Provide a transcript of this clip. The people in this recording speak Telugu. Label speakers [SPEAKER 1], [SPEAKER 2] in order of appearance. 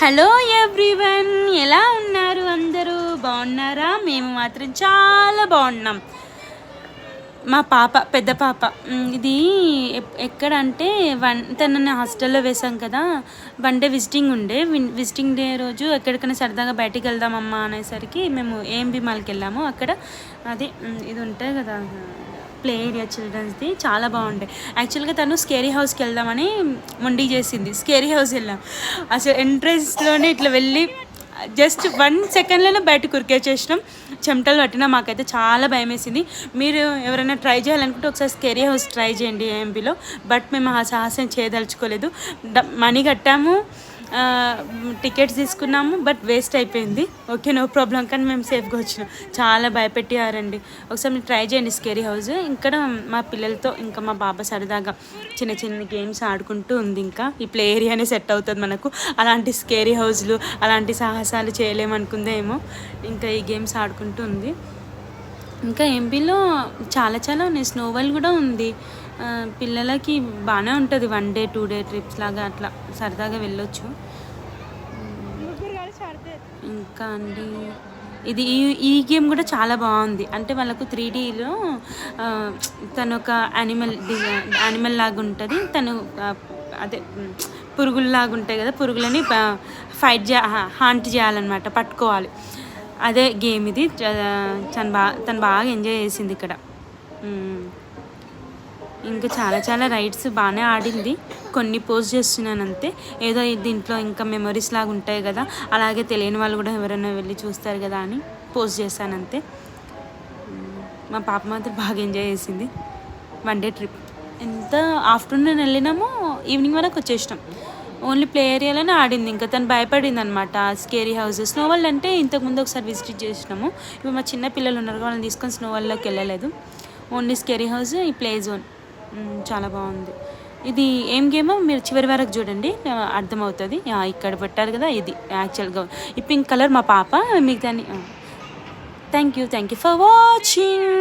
[SPEAKER 1] హలో ఎవ్రీవన్, ఎలా ఉన్నారు? అందరూ బాగున్నారా? మేము మాత్రం చాలా బాగున్నాం. మా పాప, పెద్ద పాప, ఇది ఎక్కడంటే తనని హాస్టల్లో వేసాం కదా. 1 డే విజిటింగ్ ఉండే. విజిటింగ్ డే రోజు ఎక్కడికైనా సరదాగా బయటికి వెళ్దామమ్మా అనేసరికి మేము ఏఎంబి మాల్కి వెళ్ళాము. అక్కడ అది ఇది ఉంటుంది కదా, ప్లే ఏరియా చిల్డ్రన్స్ది, చాలా బాగుండే. యాక్చువల్గా తను స్కేరీ హౌస్కి వెళ్దామని మొండి చేసింది. స్కేరీ హౌస్ వెళ్ళాం. అసలు ఎంట్రెన్స్లోనే ఇట్లా వెళ్ళి జస్ట్ 1 సెకండ్లోనే బయటకు ఉరికేసేసినాం. చెమటలు పట్టినా మాకైతే చాలా భయం వేసింది. మీరు ఎవరైనా ట్రై చేయాలనుకుంటే ఒకసారి స్కేరీ హౌస్ ట్రై చేయండి ఏఎంబీలో. బట్ మేము ఆ సాహసం చేయదలుచుకోలేదు. మనీ కట్టాము, టికెట్స్ తీసుకున్నాము, బట్ వేస్ట్ అయిపోయింది. ఓకే, నో ప్రాబ్లం, కానీ మేము సేఫ్గా వచ్చినాం. చాలా భయపెట్టారండి. ఒకసారి మీరు ట్రై చేయండి స్కేరీ హౌస్. ఇక్కడ మా పిల్లలతో ఇంకా మా బాబా సరదాగా చిన్న చిన్న గేమ్స్ ఆడుకుంటూ ఉంది. ఇంకా ఈ ప్లే ఏరియానే సెట్ అవుతుంది మనకు. అలాంటి స్కేరీ హౌస్లు, అలాంటి సాహసాలు చేయలేమనుకుందేమో. ఇంకా ఈ గేమ్స్ ఆడుకుంటూ ఉంది. ఇంకా ఎంపీలో చాలా చాలా ఉన్నాయి. స్నోవల్ కూడా ఉంది. పిల్లలకి బాగానే ఉంటుంది. 1 డే 2 డే ట్రిప్స్ లాగా అట్లా సరదాగా వెళ్ళొచ్చు. ఇంకా అండి, ఇది ఈ గేమ్ కూడా చాలా బాగుంది. అంటే వాళ్ళకు 3Dలో తను ఒక యానిమల్ లాగా ఉంటుంది. తను అదే పురుగుల్లాగా ఉంటాయి కదా, పురుగులని హాంట్ చేయాలన్నమాట, పట్టుకోవాలి. అదే గేమ్ ఇది. తను బాగా ఎంజాయ్ చేసింది ఇక్కడ. ఇంకా చాలా చాలా రైడ్స్ బాగానే ఆడింది. కొన్ని పోస్ట్ చేస్తున్నాను అంతే. ఏదో దీంట్లో ఇంకా మెమరీస్ లాగా ఉంటాయి కదా, అలాగే తెలియని వాళ్ళు కూడా ఎవరైనా వెళ్ళి చూస్తారు కదా అని పోస్ట్ చేశాను అంతే. మా పాప మాత్రం బాగా ఎంజాయ్ చేసింది. 1 డే ట్రిప్. ఎంత ఆఫ్టర్నూన్ వెళ్ళినామో ఈవినింగ్ వరకు వచ్చేసినాం. ఓన్లీ ప్లే ఏరియాలోనే ఆడింది. ఇంకా తను భయపడింది అనమాట. స్కేరీ హౌస్, స్నోవల్ అంటే ఇంతకుముందు ఒకసారి విజిట్ చేసినాము. ఇప్పుడు మా చిన్న పిల్లలు ఉన్నారు, వాళ్ళని తీసుకొని స్నోవల్లోకి వెళ్ళలేదు. ఓన్లీ స్కేరీ హౌస్, ఈ ప్లే జోన్ చాలా బాగుంది. ఇది ఏం గేమో మీరు చివరి వరకు చూడండి, అర్థమవుతుంది. ఇక్కడ పెట్టారు కదా, ఇది యాక్చువల్గా ఈ పింక్ కలర్ మా పాప. మీకు దాన్ని థ్యాంక్ యూ ఫర్ వాచింగ్.